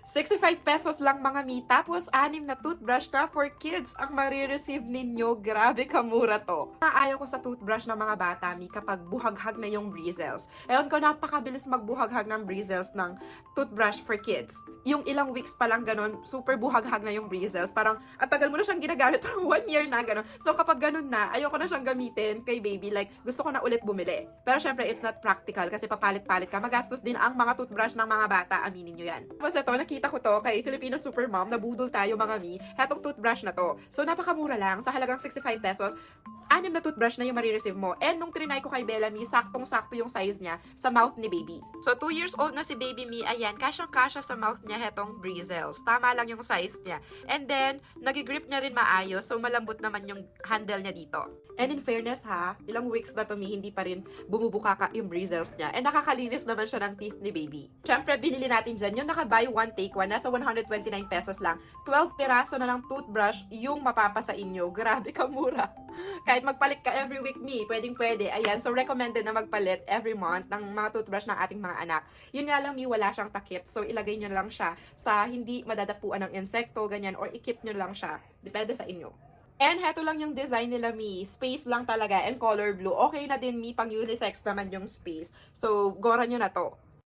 65 pesos lang mga mi, tapos 6 na toothbrush na for kids ang marireceive ninyo. Grabe kamura to. Ayaw ko sa toothbrush ng mga bata, mi, kapag buhaghag na yung bristles. Ewan ko, napakabilis magbuhaghag ng bristles ng toothbrush for kids. Yung ilang weeks pa lang ganun, super buhaghag na yung bristles. Parang, at tagal mo na siyang ginagamit, parang 1 year na ganun. So kapag ganun na, ayoko na siyang gamitin kay baby. Like, gusto ko na ulit bumili. Pero syempre, it's not practical kasi papalit-palit ka. Magastos din ang mga toothbrush ng mga bata, aminin nyo yan. Tapos ito, nakita ko to kay Filipino Supermom, nabudol tayo mga mi, hetong toothbrush na to. So napakamura lang, sa halagang 65 pesos, 6 na toothbrush na yung marireceive mo. And nung trinay ko kay Bellamy, saktong-sakto yung size niya sa mouth ni baby. So 2 years old na si baby mi, ayan, kasyang-kasya sa mouth niya hetong bristles. Tama lang yung size niya. And then, nagigrip niya rin maayos, so malambot naman yung handle niya dito. And in fairness ha, ilang weeks na to mi, hindi pa rin bumubuka yung bristles niya. And nakakalinis naman siya ng teeth ni baby. Siyempre, binili natin dyan yung naka-buy one take one, nasa 129 pesos lang. 12 piraso na ng toothbrush yung mapapa sa inyo. Grabe kamura. Kahit magpalit ka every week, mi, pwedeng-pwede. Ayan, so recommended na magpalit every month ng mga toothbrush ng ating mga anak. Yun nga lang, mi, wala siyang takip. So, ilagay nyo lang siya sa hindi madadapuan ng insekto, ganyan, or ikip nyo lang siya. Depende sa inyo. And heto lang yung design nila, mi. Space lang talaga and color blue. Okay na din, mi, pang unisex naman yung space. So, gora nyo na to.